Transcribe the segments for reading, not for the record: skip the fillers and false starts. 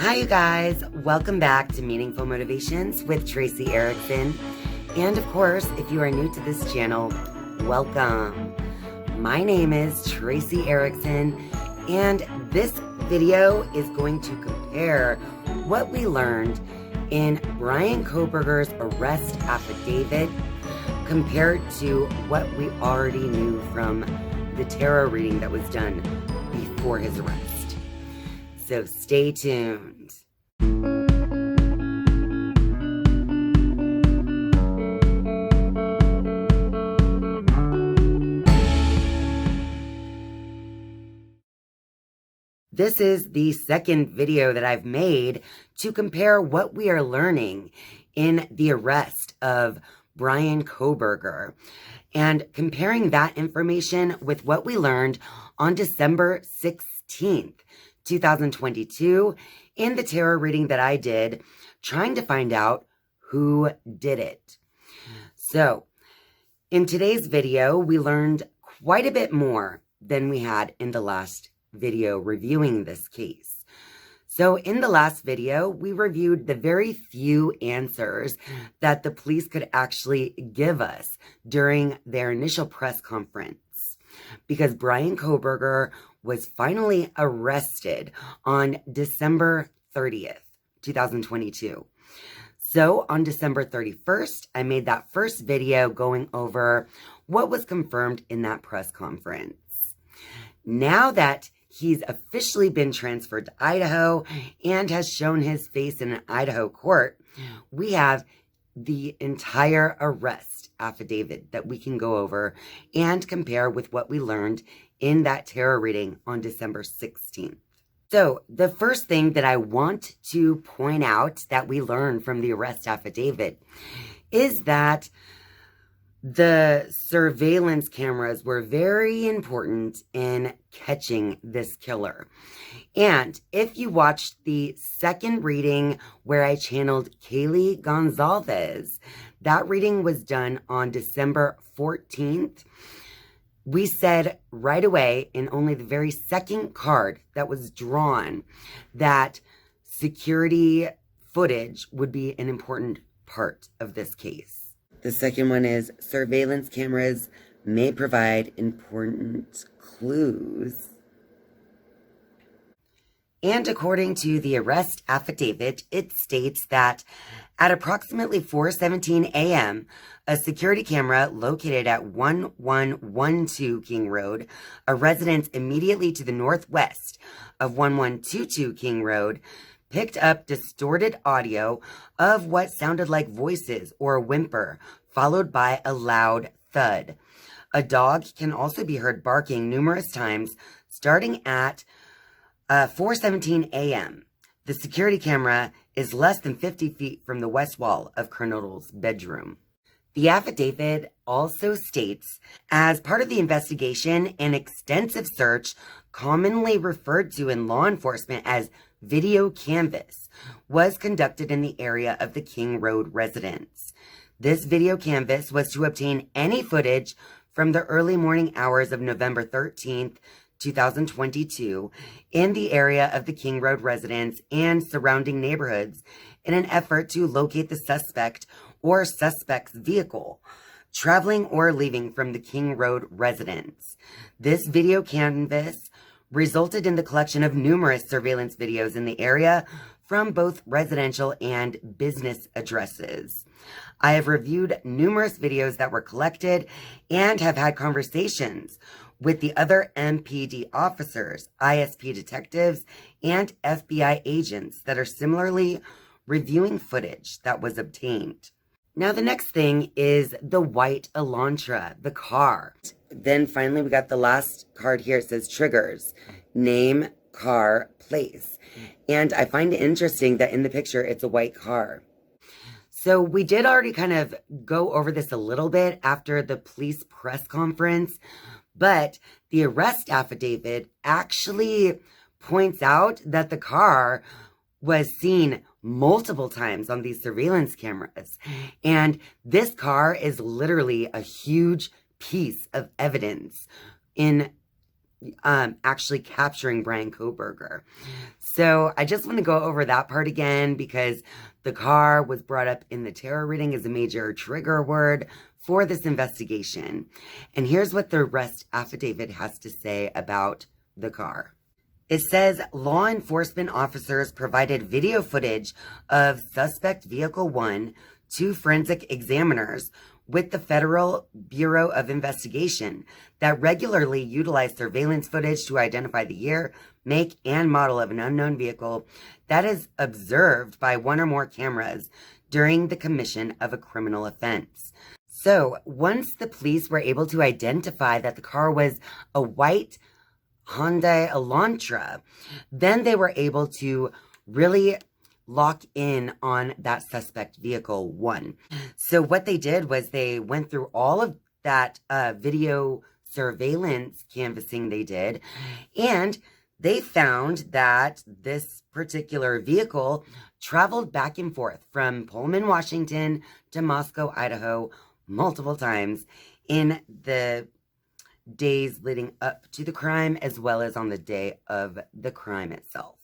Hi, you guys. Welcome back to Meaningful Motivations with Tracy Erickson. And of course, if you are new to this channel, welcome. My name is Tracy Erickson, and this video is going to compare what we learned in Bryan Kohberger's arrest affidavit compared to what we already knew from the tarot reading that was done before his arrest. So stay tuned. This is the second video that I've made to compare what we are learning in the arrest of Bryan Kohberger and comparing that information with what we learned on December 16th, 2022 in the tarot reading that I did, trying to find out who did it. So in today's video, we learned quite a bit more than we had in the last video reviewing this case. So in the last video, we reviewed the very few answers that the police could actually give us during their initial press conference, because Bryan Kohberger was finally arrested on December 30th, 2022. So on December 31st, I made that first video going over what was confirmed in that press conference. Now that he's officially been transferred to Idaho and has shown his face in an Idaho court, we have the entire arrest affidavit that we can go over and compare with what we learned in that tarot reading on December 16th. So the first thing that I want to point out that we learned from the arrest affidavit is that the surveillance cameras were very important in catching this killer. And if you watched the second reading where I channeled Kaylee Goncalves, that reading was done on December 14th. We said right away in only the very second card that was drawn that security footage would be an important part of this case. The second one is surveillance cameras may provide important clues. And according to the arrest affidavit, it states that at approximately 4:17 a.m., a security camera located at 1112 King Road, a residence immediately to the northwest of 1122 King Road, picked up distorted audio of what sounded like voices or a whimper, followed by a loud thud. A dog can also be heard barking numerous times, starting at 4:17 a.m. The security camera is less than 50 feet from the west wall of Kernodle's bedroom. The affidavit also states, as part of the investigation, an extensive search, commonly referred to in law enforcement as video canvas, was conducted in the area of the King Road residence. This video canvas was to obtain any footage from the early morning hours of November 13th, 2022 in the area of the King Road residence and surrounding neighborhoods in an effort to locate the suspect or suspect's vehicle traveling or leaving from the King Road residence. This video canvas resulted in the collection of numerous surveillance videos in the area from both residential and business addresses. I have reviewed numerous videos that were collected and have had conversations with the other MPD officers, ISP detectives, and FBI agents that are similarly reviewing footage that was obtained. Now, the next thing is the white Elantra, the car. Then finally, we got the last card here. It says triggers, name, car, place. And I find it interesting that in the picture, it's a white car. So we did already kind of go over this a little bit after the police press conference, but the arrest affidavit actually points out that the car was seen multiple times on these surveillance cameras. And this car is literally a huge piece of evidence in actually capturing Bryan Kohberger. So I just want to go over that part again because the car was brought up in the tarot reading as a major trigger word for this investigation. And here's what the arrest affidavit has to say about the car. It says law enforcement officers provided video footage of suspect vehicle 1 to forensic examiners with the Federal Bureau of Investigation that regularly utilize surveillance footage to identify the year, make, and model of an unknown vehicle that is observed by one or more cameras during the commission of a criminal offense. So once the police were able to identify that the car was a white Hyundai Elantra, then they were able to really lock in on that suspect vehicle 1. So what they did was they went through all of that video surveillance canvassing they did, and they found that this particular vehicle traveled back and forth from Pullman, Washington to Moscow, Idaho multiple times in the days leading up to the crime as well as on the day of the crime itself.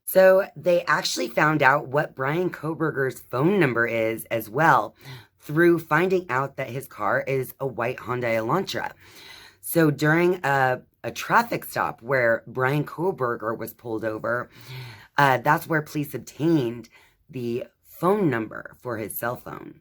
So they actually found out what Bryan Kohberger's phone number is as well through finding out that his car is a white Hyundai Elantra. So during a traffic stop where Bryan Kohberger was pulled over, that's where police obtained the phone number for his cell phone.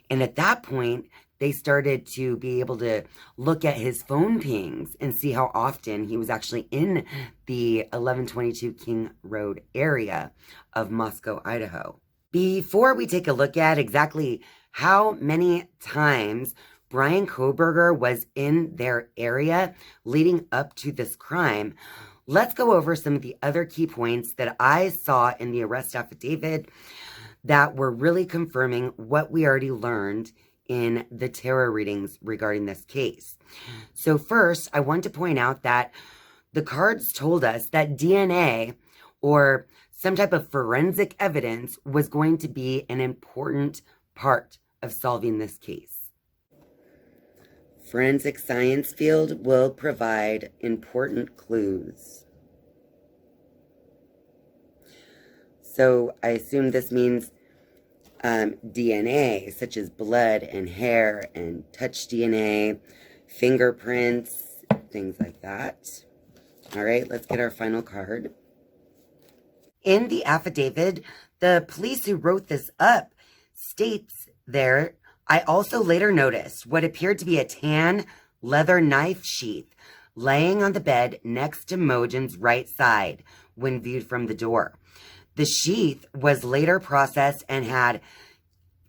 And at that point, they started to be able to look at his phone pings and see how often he was actually in the 1122 King Road area of Moscow, Idaho. Before we take a look at exactly how many times Bryan Kohberger was in their area leading up to this crime, let's go over some of the other key points that I saw in the arrest affidavit that were really confirming what we already learned in the tarot readings regarding this case. So first, I want to point out that the cards told us that DNA or some type of forensic evidence was going to be an important part of solving this case. Forensic science field will provide important clues. So I assume this means DNA, such as blood and hair and touch DNA, fingerprints, things like that. All right, let's get our final card. In the affidavit, the police who wrote this up states there, I also later noticed what appeared to be a tan leather knife sheath laying on the bed next to Mogen's right side when viewed from the door. The sheath was later processed and had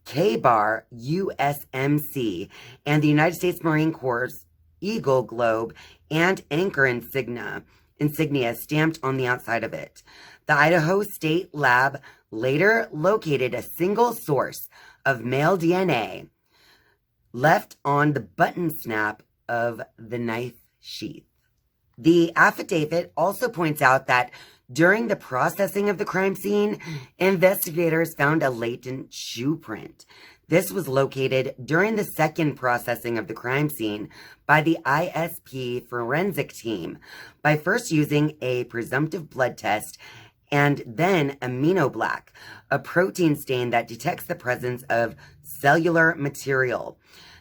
K-bar USMC and the United States Marine Corps Eagle Globe and Anchor insignia stamped on the outside of it. The Idaho State Lab later located a single source of male DNA left on the button snap of the knife sheath. The affidavit also points out that during the processing of the crime scene, investigators found a latent shoe print. This was located during the second processing of the crime scene by the ISP forensic team by first using a presumptive blood test and then aminoblack, a protein stain that detects the presence of cellular material.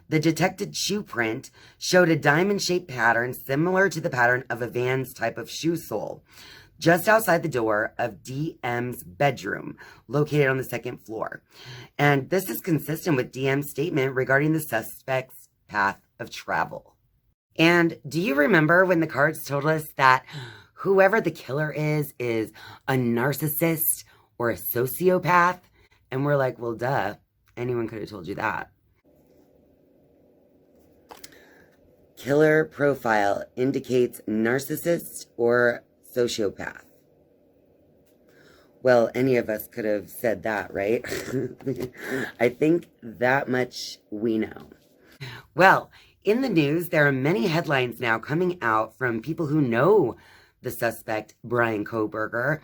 The detected shoe print showed a diamond-shaped pattern similar to the pattern of a Vans type of shoe sole, just outside the door of DM's bedroom, located on the second floor. And this is consistent with DM's statement regarding the suspect's path of travel. And do you remember when the cards told us that whoever the killer is a narcissist or a sociopath? And we're like, well, duh, anyone could have told you that. Killer profile indicates narcissist or sociopath. Well, any of us could have said that, right? I think that much we know. Well, in the news, there are many headlines now coming out from people who know the suspect, Bryan Kohberger,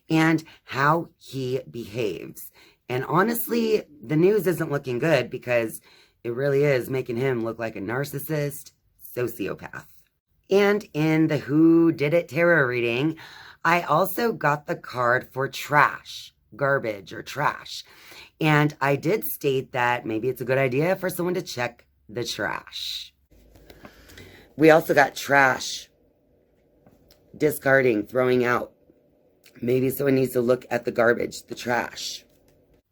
and how he behaves. And honestly, the news isn't looking good because it really is making him look like a narcissist, sociopath. And in the Who Did It tarot reading, I also got the card for trash, garbage or trash. And I did state that maybe it's a good idea for someone to check the trash. We also got trash, discarding, throwing out. Maybe someone needs to look at the garbage, the trash.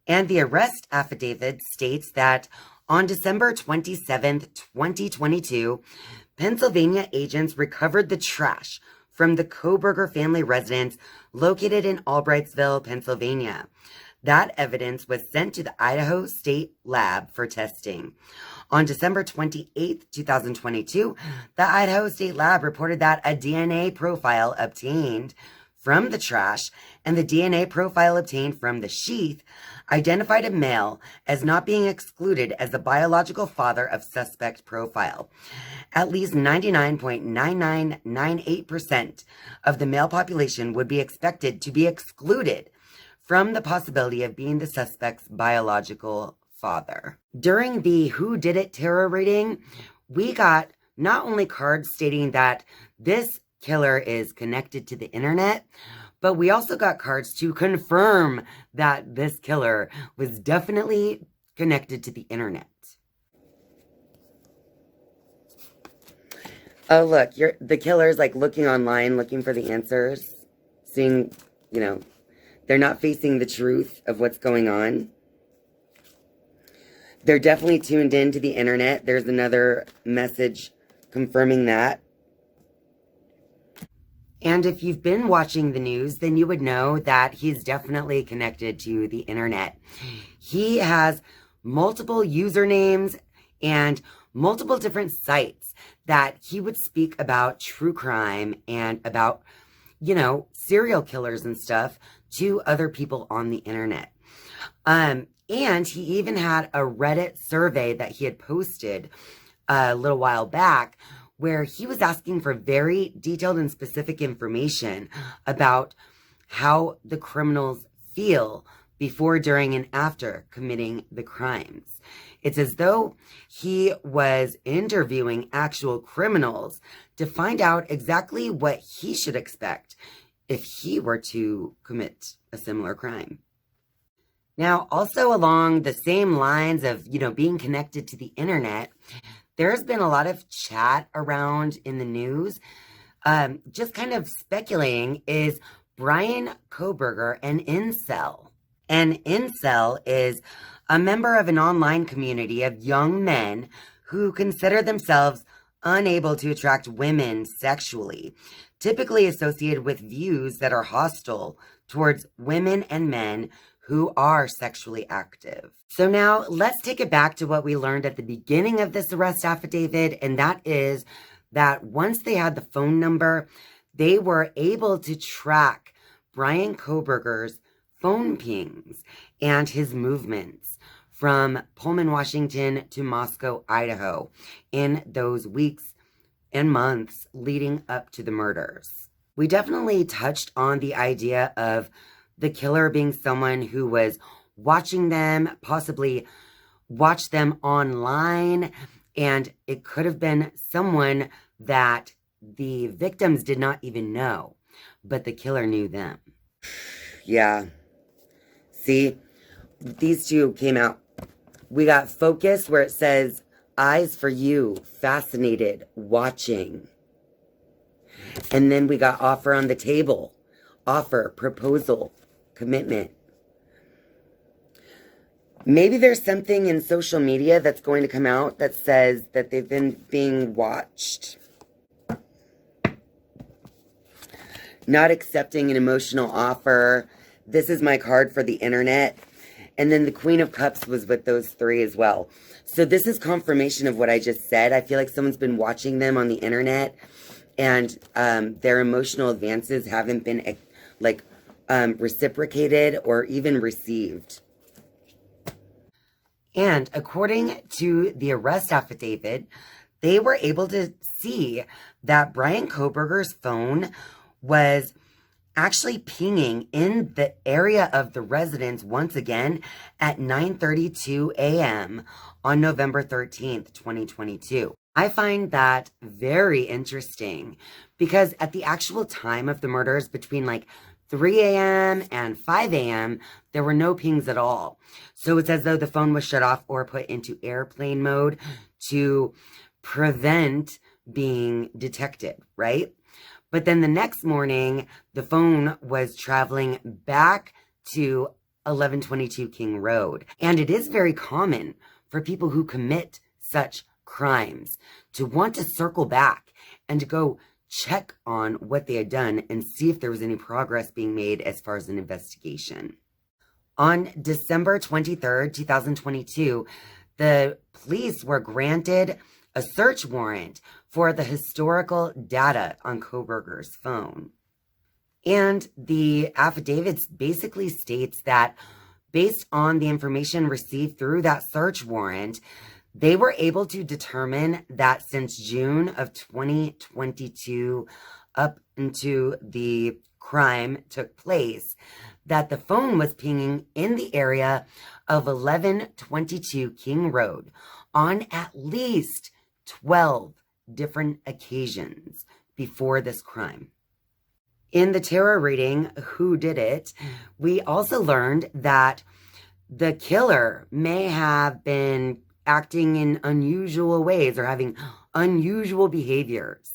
And the arrest affidavit states that on December 27th, 2022, Pennsylvania agents recovered the trash from the Coburger family residence located in Albrightsville, Pennsylvania. That evidence was sent to the Idaho State Lab for testing. On December 28th, 2022, the Idaho State Lab reported that a DNA profile obtained from the trash and the DNA profile obtained from the sheath identified a male as not being excluded as the biological father of suspect profile. At least 99.9998% of the male population would be expected to be excluded from the possibility of being the suspect's biological father. During the Who Did It tarot reading, we got not only cards stating that this killer is connected to the internet, but we also got cards to confirm that this killer was definitely connected to the internet. Oh, look, the killer's like looking online, looking for the answers, seeing, they're not facing the truth of what's going on. They're definitely tuned into the internet. There's another message confirming that. And if you've been watching the news, then you would know that he's definitely connected to the internet. He has multiple usernames and multiple different sites that he would speak about true crime and about, serial killers and stuff to other people on the internet. And he even had a Reddit survey that he had posted a little while back where he was asking for very detailed and specific information about how the criminals feel before, during, and after committing the crimes. It's as though he was interviewing actual criminals to find out exactly what he should expect if he were to commit a similar crime. Now, also along the same lines of, being connected to the internet, there's been a lot of chat around in the news, just kind of speculating, is Bryan Kohberger an incel? An incel is a member of an online community of young men who consider themselves unable to attract women sexually, typically associated with views that are hostile towards women and men who are sexually active. So now let's take it back to what we learned at the beginning of this arrest affidavit, and that is that once they had the phone number, they were able to track Bryan Kohberger's phone pings and his movements from Pullman, Washington to Moscow, Idaho in those weeks and months leading up to the murders. We definitely touched on the idea of the killer being someone who was watching them, possibly watched them online, and it could have been someone that the victims did not even know, but the killer knew them. Yeah. See, these two came out. We got focus where it says, eyes for you, fascinated, watching. And then we got offer on the table, offer, proposal, commitment. Maybe there's something in social media that's going to come out that says that they've been being watched. Not accepting an emotional offer. This is my card for the internet. And then the Queen of Cups was with those three as well. So this is confirmation of what I just said. I feel like someone's been watching them on the internet, and their emotional advances haven't been reciprocated or even received. And according to the arrest affidavit, they were able to see that Bryan Kohberger's phone was actually pinging in the area of the residence once again at 9:32 a.m. on November 13th, 2022. I find that very interesting because at the actual time of the murders, between like 3 a.m. and 5 a.m., there were no pings at all. So it's as though the phone was shut off or put into airplane mode to prevent being detected, right? But then the next morning, the phone was traveling back to 1122 King Road. And it is very common for people who commit such crimes to want to circle back and to go check on what they had done and see if there was any progress being made as far as an investigation. On December 23rd, 2022, the police were granted a search warrant for the historical data on Coburger's phone. And the affidavit basically states that based on the information received through that search warrant, they were able to determine that since June of 2022 up into the crime took place, that the phone was pinging in the area of 1122 King Road on at least 12 different occasions before this crime. In the tarot reading, Who Did It?, we also learned that the killer may have been acting in unusual ways or having unusual behaviors.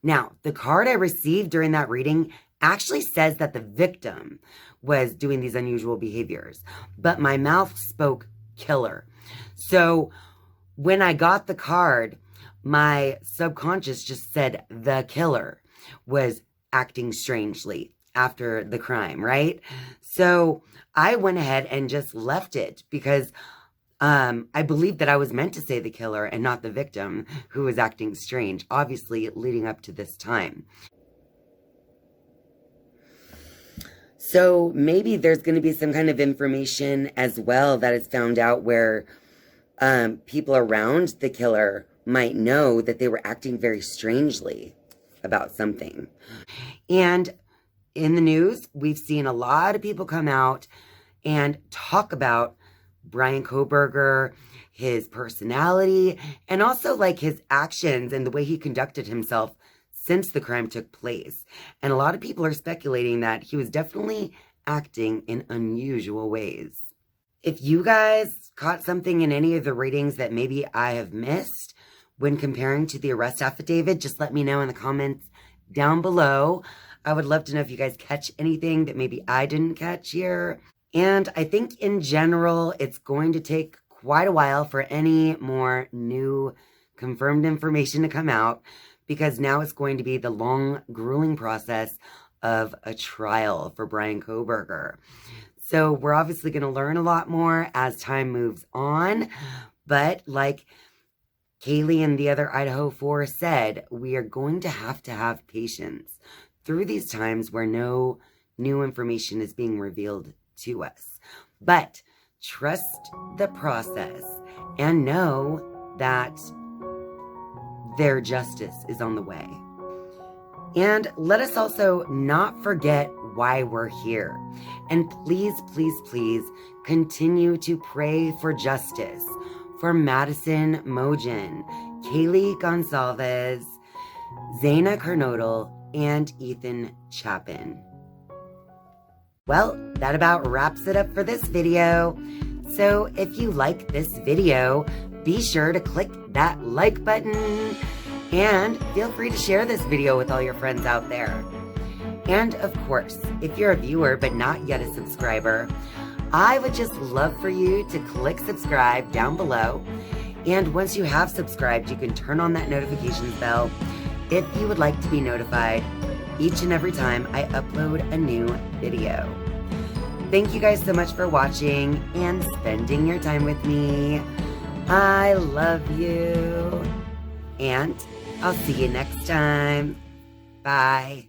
Now, the card I received during that reading actually says that the victim was doing these unusual behaviors, but my mouth spoke killer. So when I got the card, my subconscious just said the killer was acting strangely after the crime, right? So I went ahead and just left it because I believed that I was meant to say the killer and not the victim who was acting strange, obviously leading up to this time. So maybe there's going to be some kind of information as well that is found out where people around the killer might know that they were acting very strangely about something. And in the news, we've seen a lot of people come out and talk about Bryan Kohberger, his personality, and also like his actions and the way he conducted himself since the crime took place. And a lot of people are speculating that he was definitely acting in unusual ways. If you guys caught something in any of the readings that maybe I have missed when comparing to the arrest affidavit, just let me know in the comments down below. I would love to know if you guys catch anything that maybe I didn't catch here. And I think in general, it's going to take quite a while for any more new confirmed information to come out, because now it's going to be the long, grueling process of a trial for Bryan Kohberger. So we're obviously going to learn a lot more as time moves on. But like Kaylee and the other Idaho Four said, we are going to have patience through these times where no new information is being revealed to us. But trust the process and know that their justice is on the way. And let us also not forget why we're here. And please, please, please continue to pray for justice for Madison, Mogen, Kaylee Goncalves, Xana Kernodle, and Ethan Chapin. Well, that about wraps it up for this video. So if you like this video, be sure to click that like button and feel free to share this video with all your friends out there. And of course, if you're a viewer but not yet a subscriber, I would just love for you to click subscribe down below. And once you have subscribed, you can turn on that notifications bell if you would like to be notified each and every time I upload a new video. Thank you guys so much for watching and spending your time with me. I love you. And I'll see you next time. Bye.